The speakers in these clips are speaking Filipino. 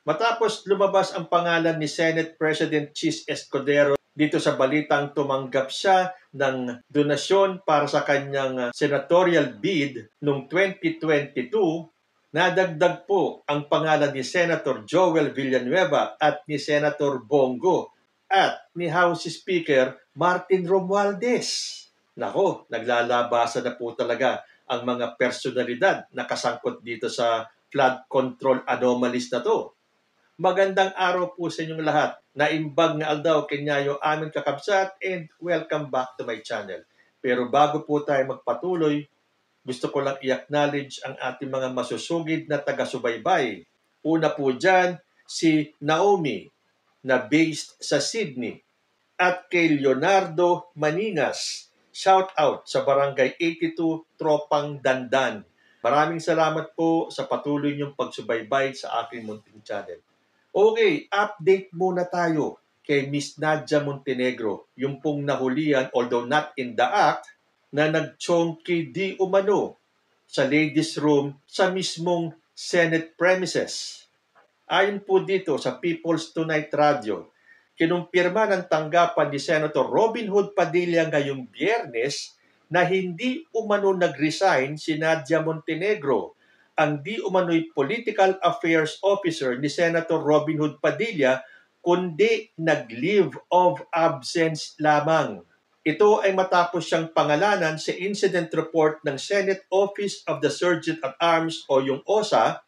Matapos lumabas ang pangalan ni Senate President Chis Escudero dito sa balitang tumanggap siya ng donasyon para sa kanyang senatorial bid noong 2022, nadagdag po ang pangalan ni Senator Joel Villanueva at ni Senator Bongo at ni House Speaker Martin Romualdez. Nako, naglalabasa na po talaga ang mga personalidad na kasangkot dito sa flood control anomalies na to. Magandang araw po sa inyong lahat. Naimbag nga aldaw kenyayo aming kakabsat and welcome back to my channel. Pero bago po tayo magpatuloy, gusto ko lang i-acknowledge ang ating mga masusugid na taga-subaybay. Una po dyan, si Naomi na based sa Sydney at kay Leonardo Maningas. Shout out sa Barangay 82 Tropang Dandan. Maraming salamat po sa patuloy niyong pagsubaybay sa aking munting channel. Okay, update muna tayo kay Miss Nadia Montenegro, yung pong nahulihan, although not in the act, na nagchongki di umano sa ladies' room sa mismong Senate premises. Ayon po dito sa People's Tonight Radio, kinumpirma ng tanggapan ni Senator Robin Hood Padilla ngayong Biyernes na hindi umano nag-resign si Nadia Montenegro, ang di umano'y political affairs officer ni Senator Robin Hood Padilla, kundi nag-leave of absence lamang. Ito ay matapos siyang pangalanan sa incident report ng Senate Office of the Sergeant at Arms o yung OSA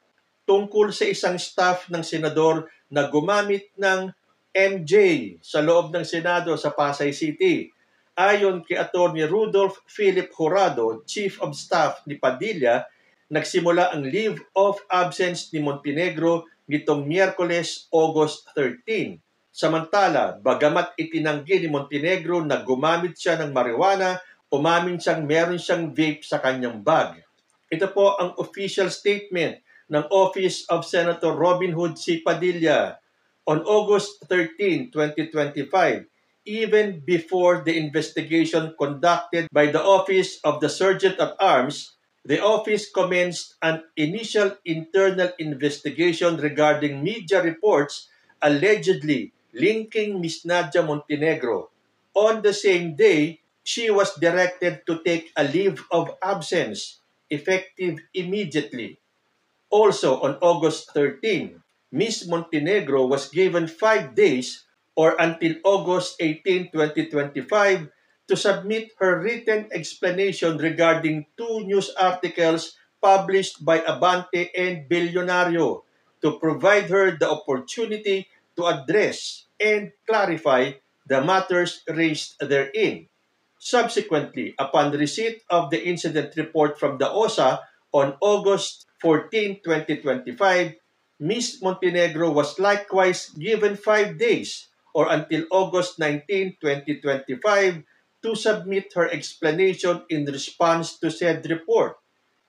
tungkol sa isang staff ng senador na gumamit ng MJ sa loob ng Senado sa Pasay City. Ayon kay Attorney Rudolph Philip Jurado, Chief of Staff ni Padilla, nagsimula ang leave of absence ni Montenegro nitong Miyerkules, August 13. Samantala, bagamat itinanggi ni Montenegro na gumamit siya ng marijuana, umamin siyang meron siyang vape sa kanyang bag. Ito po ang official statement ng Office of Senator Robin Hood C. Padilla. On August 13, 2025, even before the investigation conducted by the Office of the Sergeant at Arms, the office commenced an initial internal investigation regarding media reports allegedly linking Ms. Nadia Montenegro. On the same day, she was directed to take a leave of absence, effective immediately. Also, on August 13, Ms. Montenegro was given 5 days or until August 18, 2025 to submit her written explanation regarding 2 news articles published by Abante and Billionario to provide her the opportunity to address and clarify the matters raised therein. Subsequently, upon receipt of the incident report from the OSA on August 14, 2025, Ms. Montenegro was likewise given 5 days or until August 19, 2025 to submit her explanation in response to said report.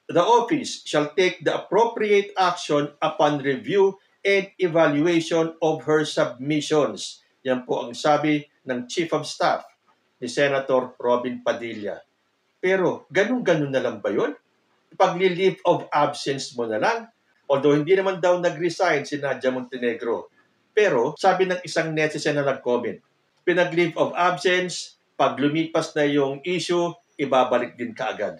The office shall take the appropriate action upon review and evaluation of her submissions. Yan po ang sabi ng Chief of Staff ni Senator Robin Padilla. Pero ganun-ganun na lang ba yun? Pag-leave of absence mo na lang? Although hindi naman daw nag-resign si Nadia Montenegro. Pero sabi ng isang netizen na nag-comment, pinag-leave of absence, pag lumipas na yung issue, ibabalik din kaagad.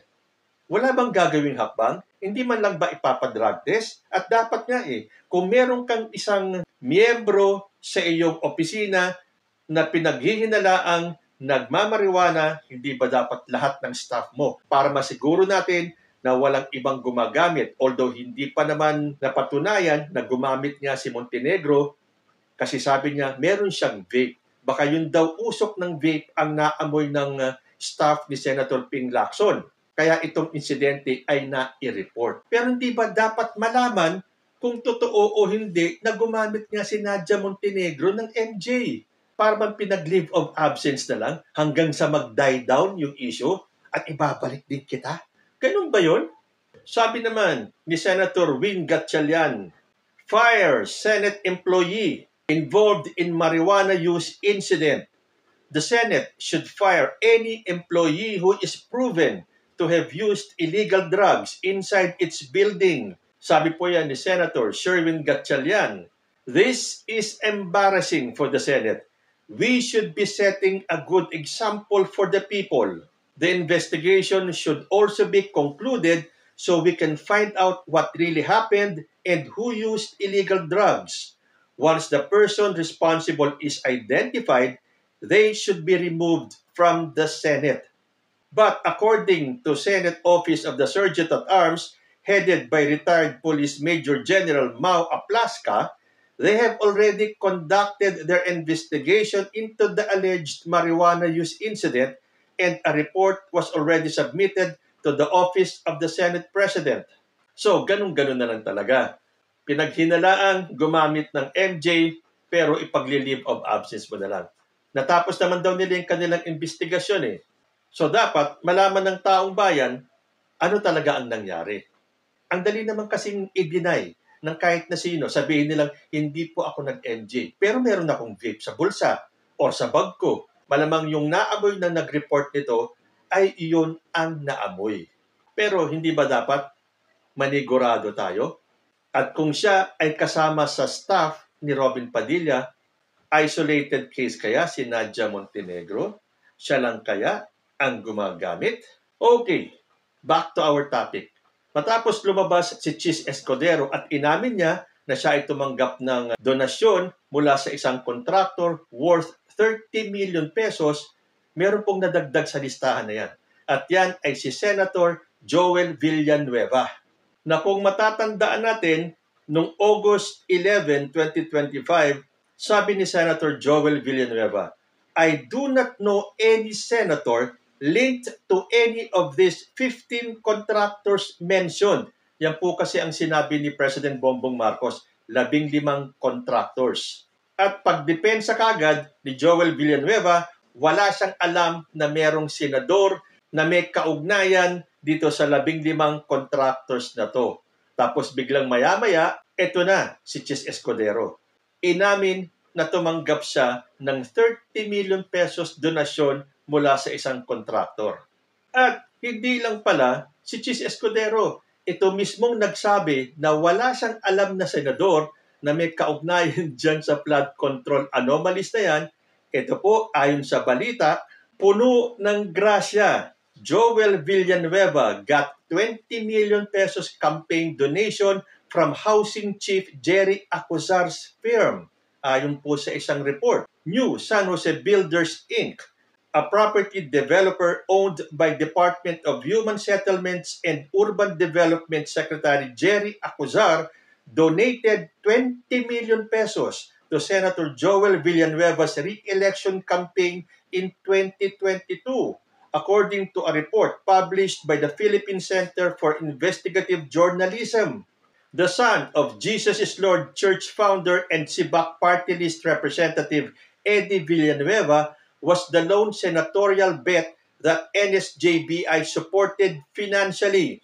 Wala bang gagawing hakbang? Hindi man lang ba ipapadrug test? At dapat nga kung meron kang isang miyembro sa iyong opisina na pinaghihinalaang nagmamariwana, hindi ba dapat lahat ng staff mo para masiguro natin na walang ibang gumagamit? Although hindi pa naman napatunayan na gumamit nga si Montenegro kasi sabi niya meron siyang vape. Baka yun daw usok ng vape ang naamoy ng staff ni Senator Ping Lacson. Kaya itong insidente ay na-i-report. Pero hindi ba dapat malaman kung totoo o hindi na gumamit nga si Nadia Montenegro ng MJ? Para man pinag-leave of absence na lang hanggang sa mag-die down yung issue at ibabalik din kita? Ganun ba yun? Sabi naman ni Senator Win Gatchalian, fire Senate employee involved in marijuana use incident. The Senate should fire any employee who is proven to have used illegal drugs inside its building. Sabi po yan ni Senator Sherwin Gatchalian. This is embarrassing for the Senate. We should be setting a good example for the people. The investigation should also be concluded so we can find out what really happened and who used illegal drugs. Once the person responsible is identified, they should be removed from the Senate. But according to Senate Office of the Sergeant at Arms, headed by retired Police Major General Mau Aplaska, they have already conducted their investigation into the alleged marijuana use incident, and a report was already submitted to the Office of the Senate President. So, ganun-ganun na lang talaga. Pinaghinalaang gumamit ng MJ, pero ipagli-leave of absence mo na lang. Natapos naman daw nila yung kanilang investigasyon eh. So dapat malaman ng taong bayan ano talaga ang nangyari. Ang dali naman kasing i-deny ng kahit na sino. Sabihin nilang, hindi po ako nag-MJ. Pero meron akong vape sa bulsa o sa bag ko. Malamang yung naamoy na nag-report nito ay iyon ang naamoy. Pero hindi ba dapat manigurado tayo? At kung siya ay kasama sa staff ni Robin Padilla, isolated case kaya si Nadia Montenegro? Siya lang kaya ang gumagamit? Okay, back to our topic. Matapos lumabas si Chis Escudero at inamin niya na siya ay tumanggap ng donasyon mula sa isang contractor worth 30 million pesos, meron pong nadagdag sa listahan na yan. At yan ay si Senator Joel Villanueva. Na kung matatandaan natin, noong August 11, 2025, sabi ni Senator Joel Villanueva, I do not know any senator linked to any of these 15 contractors mentioned. Yan po kasi ang sinabi ni President Bongbong Marcos, 15 contractors. At pagdepensa kagad ni Joel Villanueva, wala siyang alam na merong senador na may kaugnayan dito sa 15 contractors na to. Tapos biglang maya-maya, eto na si Chis Escudero. Inamin na tumanggap siya ng 30 million pesos donasyon mula sa isang kontraktor. At hindi lang pala si Chis Escudero, ito mismong nagsabi na wala siyang alam na senador na may kaugnayan dyan sa flood control anomalies na yan. Ito po, ayon sa balita, puno ng grasya. Joel Villanueva got 20 million pesos campaign donation from Housing Chief Jerry Acuzar's firm. Ayon po sa isang report, New San Jose Builders Inc., a property developer owned by Department of Human Settlements and Urban Development Secretary Jerry Acuzar, donated 20 million pesos to Senator Joel Villanueva's re-election campaign in 2022, according to a report published by the Philippine Center for Investigative Journalism. The son of Jesus is Lord Church founder and Sibak Party List Representative Eddie Villanueva was the lone senatorial bet that NSJBI supported financially.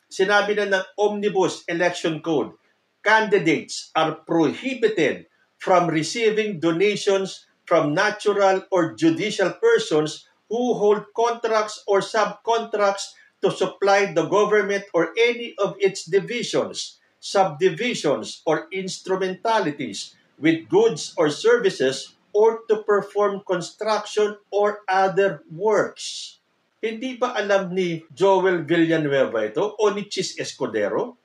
Sinabi na ng Omnibus Election Code, candidates are prohibited from receiving donations from natural or judicial persons who hold contracts or subcontracts to supply the government or any of its divisions, subdivisions, or instrumentalities with goods or services or to perform construction or other works. Hindi ba alam ni Joel Villanueva ito o ni Chis Escudero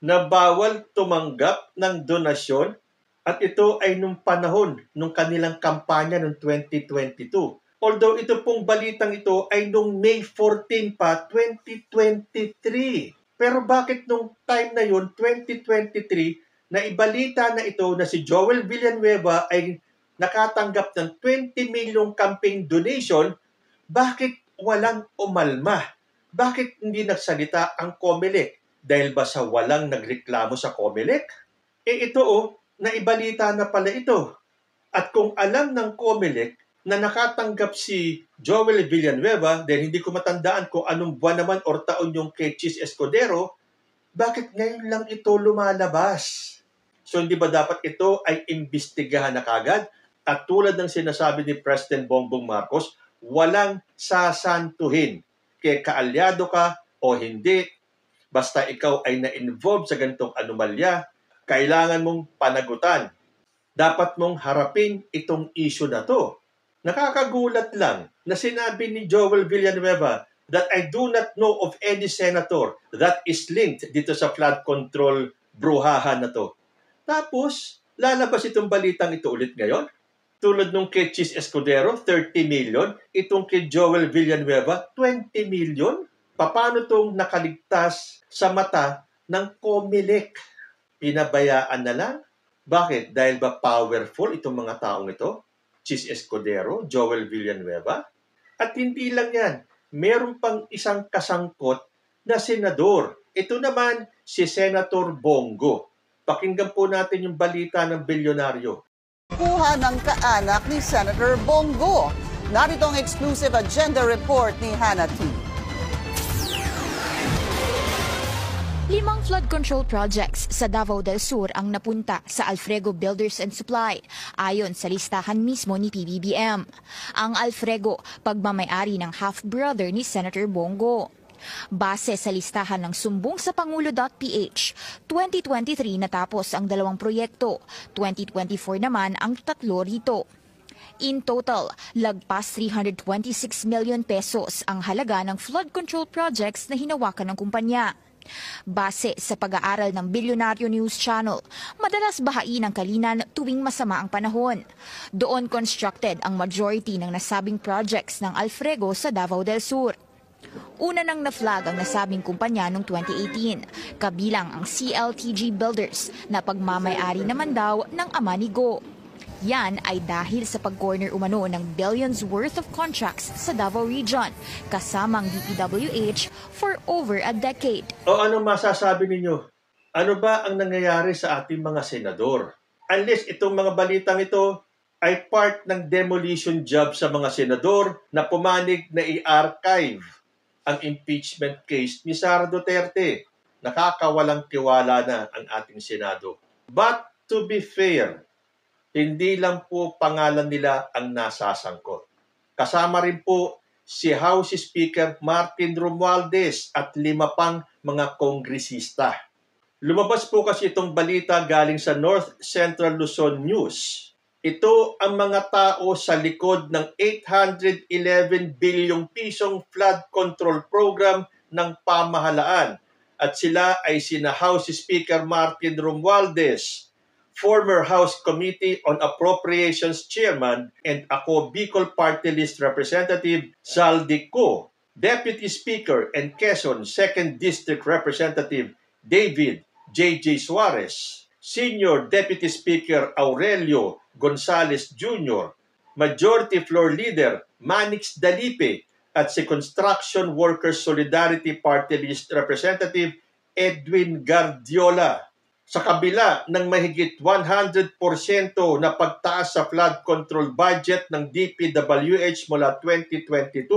na bawal tumanggap ng donasyon at ito ay nung panahon nung kanilang kampanya noong 2022. Although ito pong balitang ito ay nung May 14 pa, 2023. Pero bakit nung time na yun, 2023, na ibalita na ito na si Joel Villanueva ay nakatanggap ng 20 milyong campaign donation, bakit walang umalma? Bakit hindi nagsalita ang COMELEC? Dahil ba sa walang nagreklamo sa COMELEC? Ito naibalita na pala ito. At kung alam ng COMELEC na nakatanggap si Joel Villanueva, dahil hindi ko matandaan kung anong buwan naman or taon yung kay Chis Escudero, bakit ngayon lang ito lumalabas? So hindi ba dapat ito ay imbestigahan na kagad? At tulad ng sinasabi ni President Bongbong Marcos, walang sasantuhin. Kaya kaalyado ka o hindi, basta ikaw ay na-involve sa ganitong anomalya, kailangan mong panagutan. dapat mong harapin itong issue na to. Nakakagulat lang na sinabi ni Joel Villanueva that I do not know of any senator that is linked dito sa flood control bruhahan na to. Tapos, lalabas itong balitang ito ulit ngayon. Tulad nung kay Chis Escudero, 30 million. Itong kay Joel Villanueva, 20 million. Paano itong nakaligtas sa mata ng COMELEC? Pinabayaan na lang? Bakit? Dahil ba powerful itong mga taong ito? Chis Escudero, Joel Villanueva? At hindi lang yan. Meron pang isang kasangkot na senador. Ito naman si Senator Bongo. Pakinggan po natin yung balita ng bilyonaryo. Kuha ng kaanak ni Senator Bongo. Narito ang exclusive agenda report ni Hannah T. 5 flood control projects sa Davao del Sur ang napunta sa Alfrego Builders and Supply ayon sa listahan mismo ni PBBM. Ang Alfrego, pagmamayari ng half-brother ni Senator Bongo. Base sa listahan ng sumbong sa Pangulo.ph, 2023 natapos ang 2 proyekto, 2024 naman ang 3 rito. In total, lagpas 326 million pesos ang halaga ng flood control projects na hinawakan ng kumpanya. Base sa pag-aaral ng Bilyonaryo News Channel, madalas bahain ang Kalinan tuwing masama ang panahon. Doon constructed ang majority ng nasabing projects ng Alfrego sa Davao del Sur. Una nang na-flag ang nasabing kumpanya noong 2018, kabilang ang CLTG Builders na pagmamayari naman daw ng ama ni Go. Yan ay dahil sa pag-corner umano ng billions worth of contracts sa Davao Region, kasamang DPWH for over a decade. O ano masasabi ninyo? Ano ba ang nangyayari sa ating mga senador? Unless itong mga balitang ito ay part ng demolition job sa mga senador na pumanig na i-archive ang impeachment case ni Sara Duterte. Nakakawalang tiwala na ang ating Senado. But to be fair, hindi lang po pangalan nila ang nasasangkot. Kasama rin po si House Speaker Martin Romualdez at 5 pang mga kongresista. Lumabas po kasi itong balita galing sa North Central Luzon News. Ito ang mga tao sa likod ng 811 bilyong pisong flood control program ng pamahalaan. At sila ay sina House Speaker Martin Romualdez, former House Committee on Appropriations Chairman, and ako Bicol Party List Representative Zaldi Co, Deputy Speaker and Quezon 2nd District Representative David J.J. Suarez, Senior Deputy Speaker Aurelio Gonzales Jr., Majority Floor Leader Manix Dalipe, at si Construction Workers Solidarity Party List Representative Edwin Gardiola. Sa kabila ng mahigit 100% na pagtaas sa flood control budget ng DPWH mula 2022,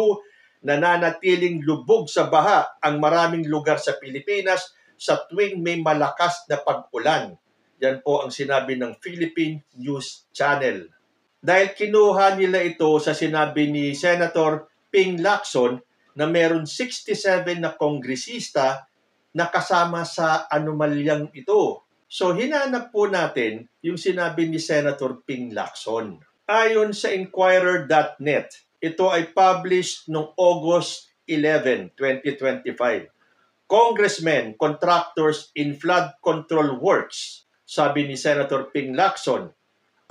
nananatiling lubog sa baha ang maraming lugar sa Pilipinas sa tuwing may malakas na pag-ulan. Yan po ang sinabi ng Philippine News Channel. Dahil kinuha nila ito sa sinabi ni Senator Ping Lacson na meron 67 na kongresista na kasama sa anomalyang ito. So hinanap po natin yung sinabi ni Senator Ping Lacson. Ayon sa Inquirer.net, ito ay published noong August 11, 2025. Congressmen, contractors in flood control works, sabi ni Senator Ping Lacson,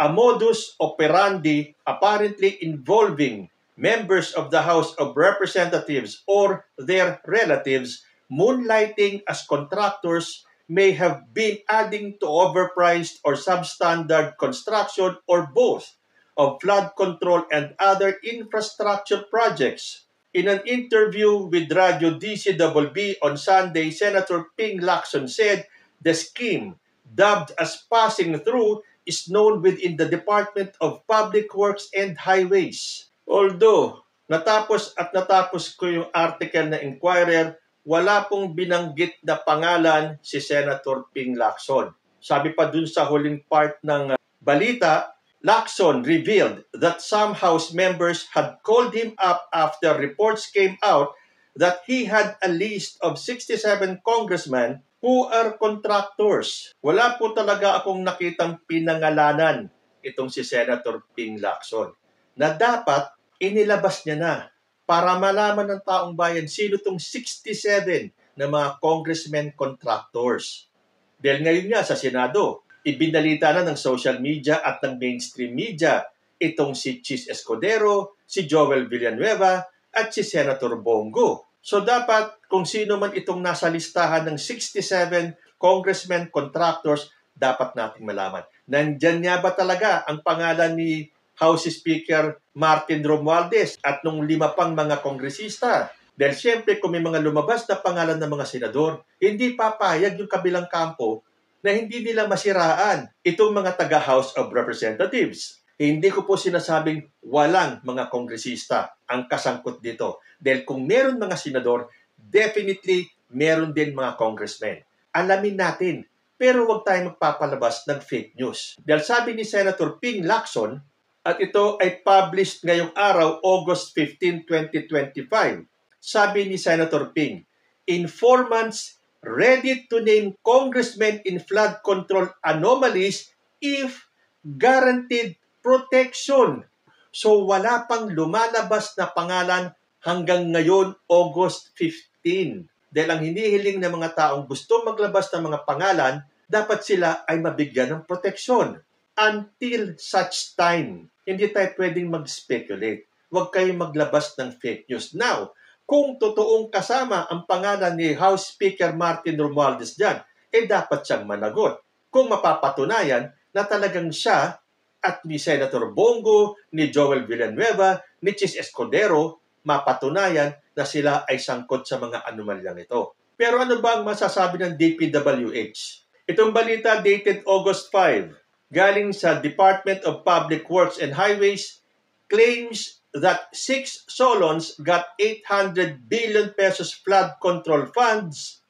a modus operandi apparently involving members of the House of Representatives or their relatives moonlighting as contractors may have been adding to overpriced or substandard construction or both of flood control and other infrastructure projects. In an interview with Radio DCWB on Sunday, Senator Ping Lacson said the scheme, dubbed as Passing Through, is known within the Department of Public Works and Highways. Although natapos ko yung article na Inquirer, wala pong binanggit na pangalan si Senator Ping Lacson. Sabi pa dun sa huling part ng balita, Lacson revealed that some House members had called him up after reports came out that he had a list of 67 congressmen who are contractors. Wala po talaga akong nakitang pinangalanan itong si Senator Ping Lacson na dapat inilabas niya na para malaman ng taong bayan sino itong 67 na mga congressmen contractors. Dahil ngayon nga sa Senado, ibinalita na ng social media at ng mainstream media itong si Chis Escudero, si Joel Villanueva at si Senator Bongo. So dapat kung sino man itong nasa listahan ng 67 congressmen contractors, dapat nating malaman. Nandyan nga ba talaga ang pangalan ni House Speaker Martin Romualdez at nung 5 pang mga kongresista? Dahil siyempre kung may mga lumabas na pangalan ng mga senador, hindi papayag yung kabilang kampo na hindi nila masiraan itong mga taga-House of Representatives. Hindi ko po sinasabing walang mga kongresista ang kasangkot dito. Dahil kung meron mga senador, definitely meron din mga congressmen. Alamin natin, pero huwag tayong magpapalabas ng fake news. Dahil sabi ni Senator Ping Lacson, at ito ay published ngayong araw, August 15, 2025, sabi ni Senator Ping, informants ready to name congressmen in flood control anomalies if guaranteed protection. So wala pang lumalabas na pangalan hanggang ngayon, August 15. Dahil ang hinihiling ng mga taong gusto maglabas ng mga pangalan, dapat sila ay mabigyan ng proteksyon. Until such time, hindi tayo pwedeng mag-speculate. Huwag kayong maglabas ng fake news. Now, kung totoong kasama ang pangalan ni House Speaker Martin Romualdez dyan, dapat siyang managot. Kung mapapatunayan na talagang siya at ni Senator Bongo, ni Joel Villanueva, ni Chis Escudero, mapatunayan na sila ay sangkot sa mga anomalyang ito. Pero ano ba ang masasabi ng DPWH? Itong balita dated August 5, galing sa Department of Public Works and Highways, claims that 6 Solons got 800 billion pesos flood control funds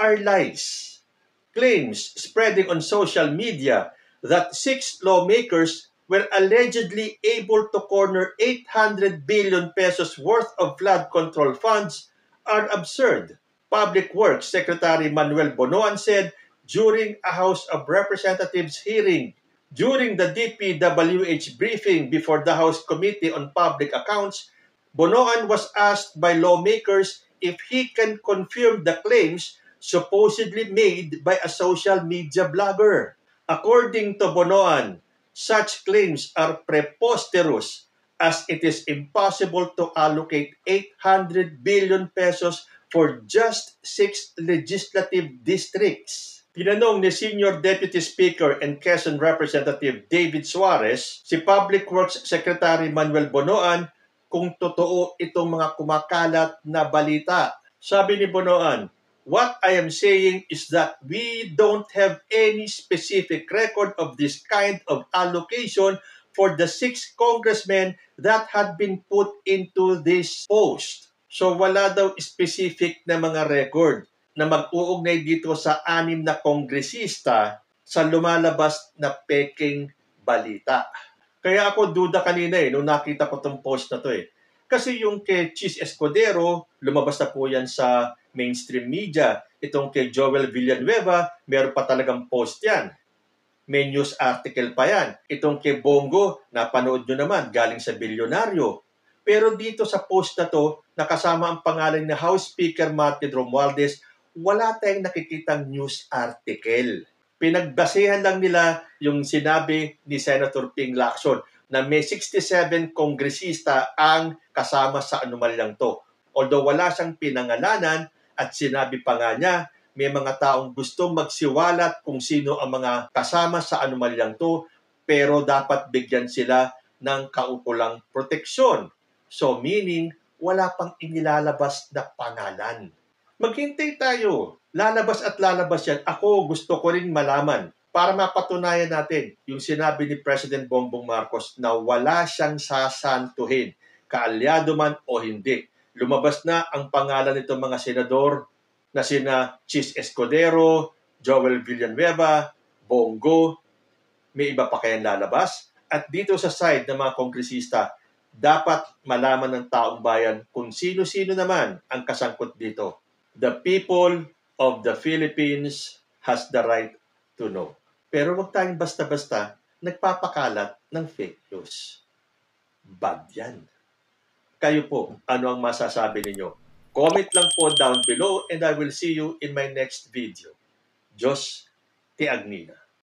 are lies. Claims spreading on social media that 6 lawmakers were allegedly able to corner 800 billion pesos worth of flood control funds are absurd. Public Works Secretary Manuel Bonoan said during a House of Representatives hearing. During the DPWH briefing before the House Committee on Public Accounts, Bonoan was asked by lawmakers if he can confirm the claims supposedly made by a social media blogger. According to Bonoan, such claims are preposterous as it is impossible to allocate 800 billion pesos for just 6 legislative districts. Tinanong ni Senior Deputy Speaker and Quezon Representative David Suarez, si Public Works Secretary Manuel Bonoan, kung totoo itong mga kumakalat na balita. Sabi ni Bonoan, what I am saying is that we don't have any specific record of this kind of allocation for the 6 congressmen that had been put into this post. So wala daw specific na mga record na mag-uugnay dito sa 6 na kongresista sa lumalabas na peking balita. Kaya ako duda kanina nung nakita ko tong post na to Kasi yung kay Chis Escudero, lumabas na po yan sa mainstream media. Itong kay Joel Villanueva, meron pa talagang post yan. May news article pa yan. Itong kay Bongo, napanood nyo naman, galing sa bilyonaryo. Pero dito sa post na to, nakasama ang pangalan ni House Speaker Martin Romualdez, wala tayong nakikitang news article. Pinagbasehan lang nila yung sinabi ni Senator Ping Lacson na may 67 kongresista ang kasama sa anomalyang to. Although wala siyang pinangalanan at sinabi pa nga niya, may mga taong gustong magsiwalat kung sino ang mga kasama sa anomalyang to, pero dapat bigyan sila ng kaukulang proteksyon. So meaning, wala pang inilalabas na pangalan. Maghintay tayo. Lalabas at lalabas yan. Ako gusto ko rin malaman para mapatunayan natin yung sinabi ni President Bongbong Marcos na wala siyang sasantuhin, kaalyado man o hindi. Lumabas na ang pangalan nitong mga senador na sina Chis Escudero, Joel Villanueva, Bongo. May iba pa kayang lalabas? At dito sa side ng mga kongresista, dapat malaman ng taong bayan kung sino-sino naman ang kasangkot dito. The people of the Philippines has the right to know. Pero wag tayong basta-basta nagpapakalat ng fake news. Bad yan. Kayo po, ano ang masasabi ninyo? Comment lang po down below and I will see you in my next video. Diyos, ti Agnina.